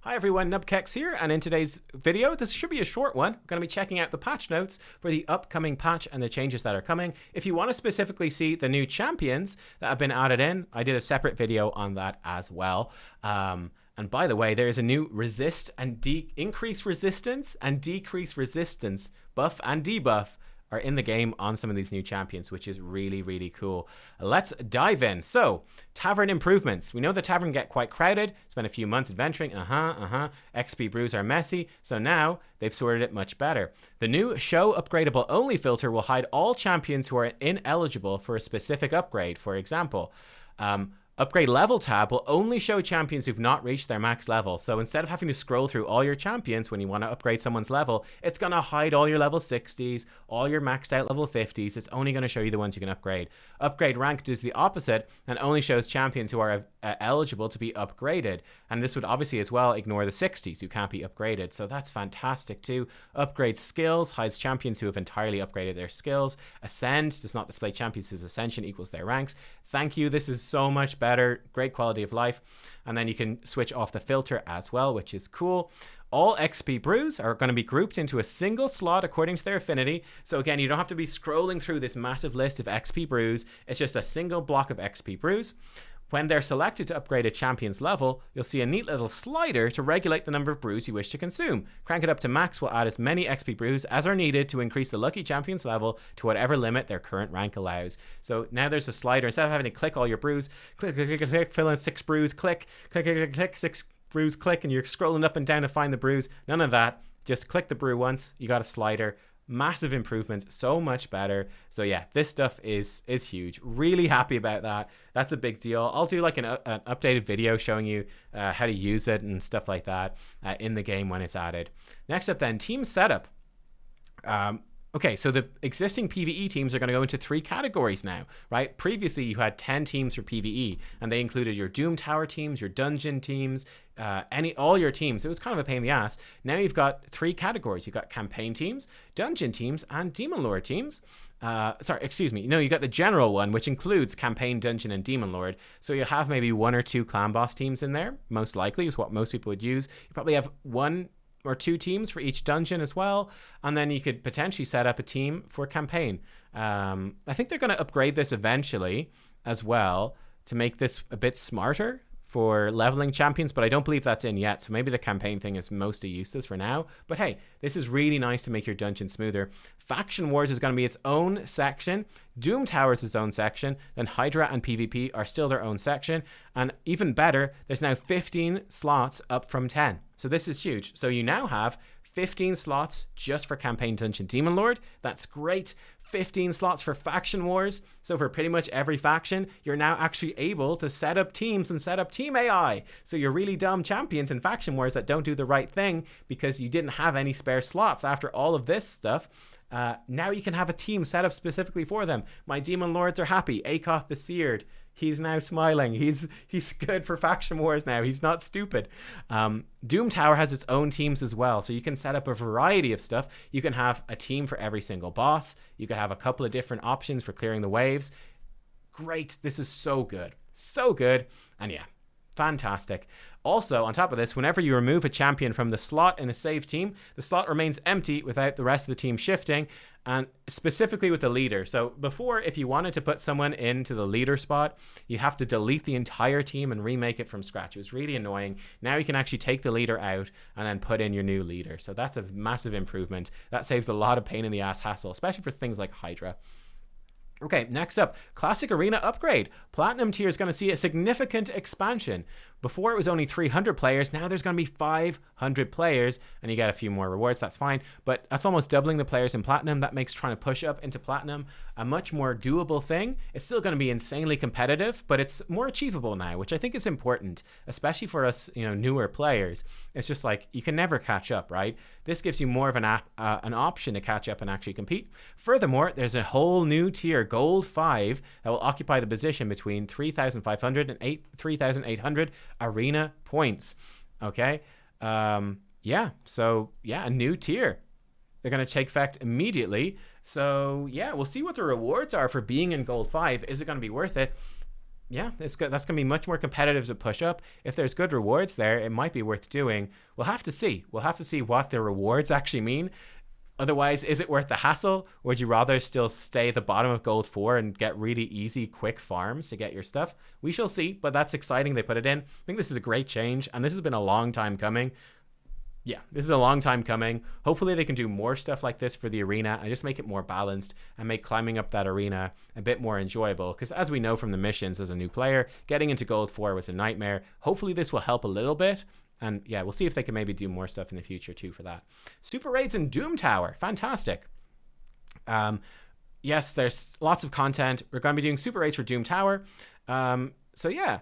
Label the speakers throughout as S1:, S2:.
S1: Hi everyone, nubkeks here, and in today's video, this should be a short one. We're going to be checking out the patch notes for the upcoming patch and the changes that are coming. If you want to specifically see the new champions that have been added in, I did a separate video on that as well. And by the way, there is a new resist and increase resistance and decrease resistance buff and debuff are in the game on some of these new champions, which is really, really cool. Let's dive in. So, Tavern Improvements. We know the tavern get quite crowded. Spent a few months adventuring. XP brews are messy. So now they've sorted it much better. The new show upgradable only filter will hide all champions who are ineligible for a specific upgrade. For example, upgrade level tab will only show champions who've not reached their max level. So instead of having to scroll through all your champions when you want to upgrade someone's level, it's going to hide all your level 60s, all your maxed out level 50s. It's only going to show you the ones you can upgrade. Upgrade rank does the opposite and only shows champions who are eligible to be upgraded. And this would obviously as well ignore the 60s who can't be upgraded. So that's fantastic too. Upgrade skills hides champions who have entirely upgraded their skills. Ascend does not display champions whose ascension equals their ranks. Thank you. This is so much better. Great quality of life. And then you can switch off the filter as well, which is cool. All XP brews are going to be grouped into a single slot according to their affinity. So again, you don't have to be scrolling through this massive list of XP brews. It's just a single block of XP brews. When they're selected to upgrade a champion's level, you'll see a neat little slider to regulate the number of brews you wish to consume. Crank it up to max will add as many XP brews as are needed to increase the lucky champion's level to whatever limit their current rank allows. So now there's a slider. Instead of having to click all your brews, click, fill in 6 brews, click, 6 brews, click, and you're scrolling up and down to find the brews. None of that. Just click the brew once. You got a slider. Massive improvement, so much better. So yeah, this stuff is huge. Really happy about that. That's a big deal. I'll do like an updated video showing you how to use it and stuff like that in the game when it's added. Next up then, team setup. Okay, so the existing PvE teams are going to go into 3 categories now, right? Previously, you had 10 teams for PvE, and they included your Doom Tower teams, your Dungeon teams, all your teams. It was kind of a pain in the ass. Now you've got 3 categories. You've got Campaign teams, Dungeon teams, and Demon Lord teams. You got the general one, which includes Campaign, Dungeon, and Demon Lord. So you have maybe 1 or 2 Clan Boss teams in there, most likely, is what most people would use. You probably have 1 or 2 teams for each dungeon as well, and then you could potentially set up a team for campaign. I think they're going to upgrade this eventually as well to make this a bit smarter for leveling champions, but I don't believe that's in yet, so maybe the campaign thing is mostly useless for now. But hey, this is really nice to make your dungeon smoother. Faction Wars is going to be its own section. Doom Tower is its own section. Then Hydra and PvP are still their own section. And even better, there's now 15 slots up from 10. So this is huge. So you now have 15 slots just for Campaign, Dungeon, Demon Lord. That's great. 15 slots for Faction Wars. So for pretty much every faction, you're now actually able to set up teams and set up team AI. So you're really dumb champions in Faction Wars that don't do the right thing because you didn't have any spare slots after all of this stuff. Now you can have a team set up specifically for them. My Demon Lords are happy. Akoth the Seared, he's now smiling. He's good for Faction Wars now. He's not stupid. Doom Tower has its own teams as well. So you can set up a variety of stuff. You can have a team for every single boss. You can have a couple of different options for clearing the waves. Great. This is so good. So good. And yeah, fantastic. Also, on top of this, whenever you remove a champion from the slot in a save team, the slot remains empty without the rest of the team shifting, and specifically with the leader. So before, if you wanted to put someone into the leader spot, you have to delete the entire team and remake it from scratch. It was really annoying. Now you can actually take the leader out and then put in your new leader. So that's a massive improvement. That saves a lot of pain in the ass hassle, especially for things like Hydra. Okay, next up, Classic Arena upgrade. Platinum tier is going to see a significant expansion. Before it was only 300 players, now there's going to be 500 players, and you get a few more rewards, that's fine. But that's almost doubling the players in Platinum. That makes trying to push up into Platinum a much more doable thing. It's still going to be insanely competitive, but it's more achievable now, which I think is important, especially for us, newer players. It's just like, you can never catch up, right? This gives you more of an option to catch up and actually compete. Furthermore, there's a whole new tier, Gold 5, that will occupy the position between 3,500 and 3,800 arena points. Okay. A new tier. They're going to take effect immediately. So yeah, we'll see what the rewards are for being in Gold 5. Is it going to be worth it? Yeah, it's good. That's going to be much more competitive to push up. If there's good rewards there, it might be worth doing. We'll have to see. We'll have to see what the rewards actually mean. Otherwise, is it worth the hassle? Or would you rather still stay at the bottom of Gold 4 and get really easy, quick farms to get your stuff? We shall see, but that's exciting they put it in. I think this is a great change, and this has been a long time coming. Yeah, this is a long time coming. Hopefully they can do more stuff like this for the arena and just make it more balanced and make climbing up that arena a bit more enjoyable. Because as we know from the missions as a new player, getting into Gold 4 was a nightmare. Hopefully this will help a little bit. And yeah, we'll see if they can maybe do more stuff in the future too for that. Super raids in Doom Tower. Fantastic. Yes, there's lots of content. We're going to be doing super raids for Doom Tower. So yeah,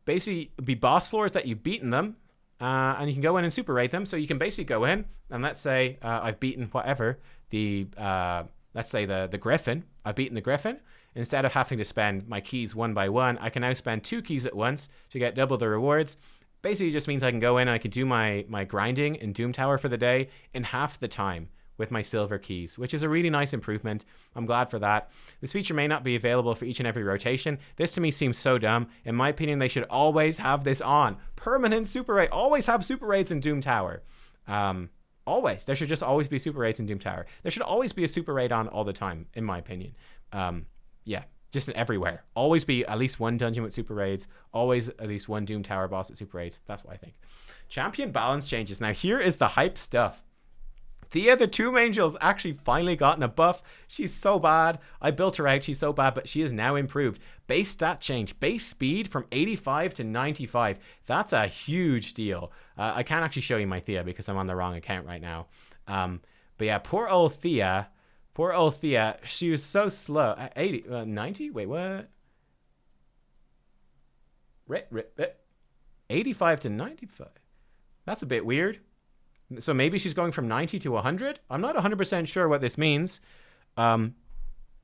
S1: basically be boss floors that you've beaten them. And you can go in and super raid them. So you can basically go in and let's say I've beaten whatever, let's say the Griffin. I've beaten the Griffin. Instead of having to spend my keys one by one, I can now spend 2 keys at once to get double the rewards. Basically, it just means I can go in and I can do my grinding in Doom Tower for the day in half the time with my silver keys, which is a really nice improvement. I'm glad for that. This feature may not be available for each and every rotation. This to me seems so dumb. In my opinion, they should always have this on. Permanent super raid. Always have super raids in Doom Tower. Always. There should just always be super raids in Doom Tower. There should always be a super raid on all the time, in my opinion. Yeah, just everywhere. Always be at least one dungeon with super raids. Always at least one Doom Tower boss with super raids. That's what I think. Champion balance changes. Now here is the hype stuff. Thea, the Tomb Angel's actually finally gotten a buff. She's so bad. I built her out. She's so bad, but she is now improved. Base stat change. Base speed from 85 to 95. That's a huge deal. I can't actually show you my Thea because I'm on the wrong account right now. But yeah, poor old Thea. Poor old Thea. She was so slow. 80, 90? Wait, what? 85 to 95. That's a bit weird. So maybe she's going from 90 to 100? I'm not 100% sure what this means.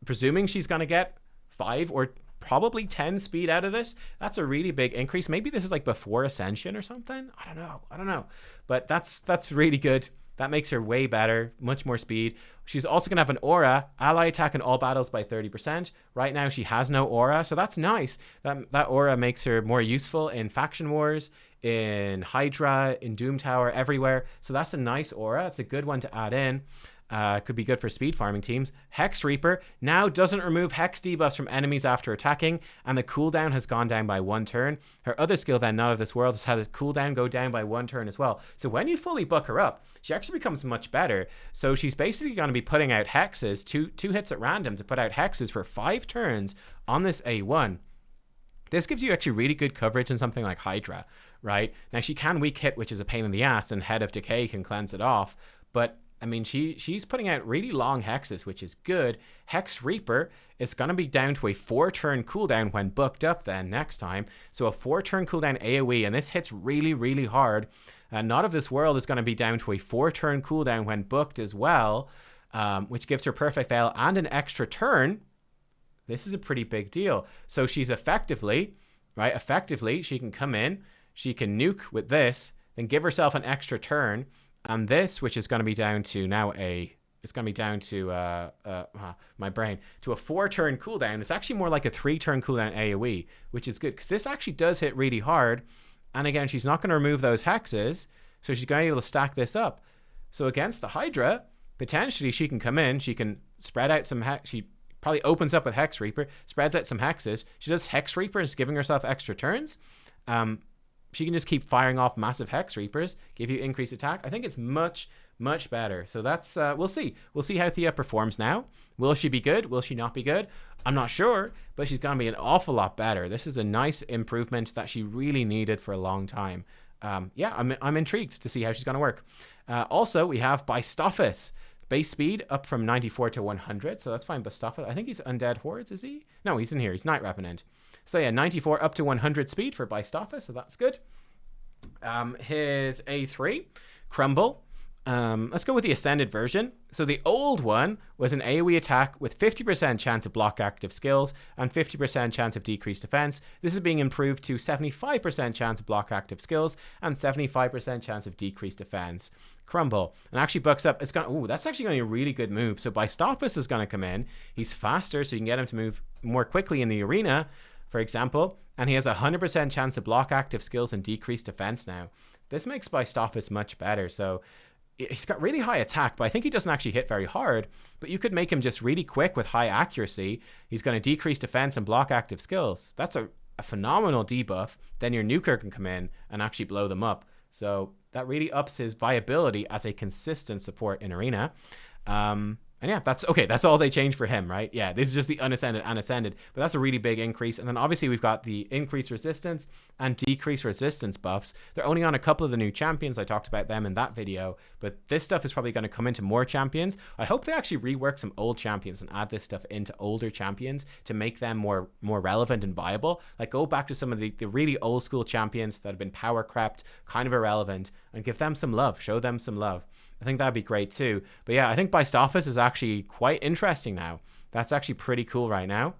S1: Presuming she's going to get 5 or probably 10 speed out of this. That's a really big increase. Maybe this is like before Ascension or something. I don't know. But that's really good. That makes her way better, much more speed. She's also going to have an aura, ally attack in all battles by 30%. Right now she has no aura, so that's nice. That aura makes her more useful in faction wars, in Hydra, in Doom Tower, everywhere. So that's a nice aura. It's a good one to add in. Could be good for speed farming teams. Hex Reaper now doesn't remove hex debuffs from enemies after attacking, and the cooldown has gone down by 1 turn. Her other skill then, Not of This World, has had the cooldown go down by 1 turn as well. So when you fully book her up, she actually becomes much better. So she's basically going to be putting out hexes, two hits at random to put out hexes for 5 turns on this A1. This gives you actually really good coverage in something like Hydra, right? Now she can weak hit, which is a pain in the ass, and Head of Decay can cleanse it off, but I mean, she's putting out really long hexes, which is good. Hex Reaper is going to be down to a 4-turn cooldown when booked up then next time. So a 4-turn cooldown AoE, and this hits really, really hard. Not of This World is going to be down to a 4-turn cooldown when booked as well, which gives her Perfect Veil and an extra turn. This is a pretty big deal. So she's effectively, she can come in, she can nuke with this, then give herself an extra turn. And this, which is going to be down to now it's going to be down to my brain, to a 4-turn cooldown. It's actually more like a 3-turn cooldown AoE, which is good because this actually does hit really hard. And again, she's not going to remove those hexes, so she's going to be able to stack this up. So against the Hydra, potentially she can come in, she can spread out some hex. She probably opens up with Hex Reaper, spreads out some hexes. She does Hex Reapers, giving herself extra turns. She can just keep firing off massive Hex Reapers, give you increased attack. I think it's much, much better. So that's, we'll see. We'll see how Thea performs now. Will she be good? Will she not be good? I'm not sure, but she's going to be an awful lot better. This is a nice improvement that she really needed for a long time. Yeah, I'm intrigued to see how she's going to work. Also, we have Botas. Base speed up from 94 to 100, so that's fine. Botas, I think he's Undead Hordes, is he? No, he's in here. He's Night Revenant. So yeah, 94 up to 100 speed for Botas, so that's good. His A3, Crumble. Let's go with the Ascended version. So the old one was an AoE attack with 50% chance of block active skills and 50% chance of decreased defense. This is being improved to 75% chance of block active skills and 75% chance of decreased defense. Crumble. And actually bucks up. It's going. That's actually going to be a really good move. So Botas is going to come in. He's faster, so you can get him to move more quickly in the arena. for example, and he has a 100% chance to block active skills and decrease defense now. This makes Botas much better. So he's got really high attack, but I think he doesn't actually hit very hard. But you could make him just really quick with high accuracy. He's going to decrease defense and block active skills. That's a phenomenal debuff. Then your nuker can come in and actually blow them up. So that really ups his viability as a consistent support in arena. And yeah, that's okay. That's all they changed for him, right? Yeah, this is just the unascended and ascended, but that's a really big increase. And then obviously we've got the increased resistance and decreased resistance buffs. They're only on a couple of the new champions. I talked about them in that video, but this stuff is probably going to come into more champions. I hope they actually rework some old champions and add this stuff into older champions to make them more relevant and viable. Like go back to some of the really old school champions that have been power crept, kind of irrelevant, and give them some love, show them some love. I think that'd be great too. But yeah, I think Botas is actually quite interesting now. That's actually pretty cool right now.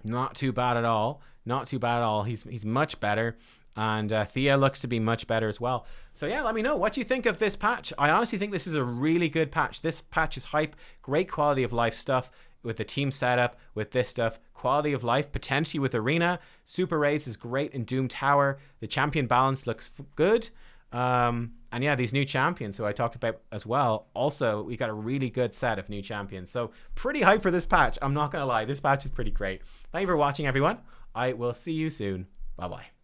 S1: Not too bad at all. Not too bad at all. He's much better. And Thea looks to be much better as well. So yeah, let me know what you think of this patch. I honestly think this is a really good patch. This patch is hype. Great quality of life stuff with the team setup, with this stuff. Quality of life, potentially with Arena. Super Raids is great in Doom Tower. The champion balance looks good. And yeah, these new champions who I talked about as well. Also, we got a really good set of new champions. So pretty hyped for this patch. I'm not going to lie. This patch is pretty great. Thank you for watching, everyone. I will see you soon. Bye-bye.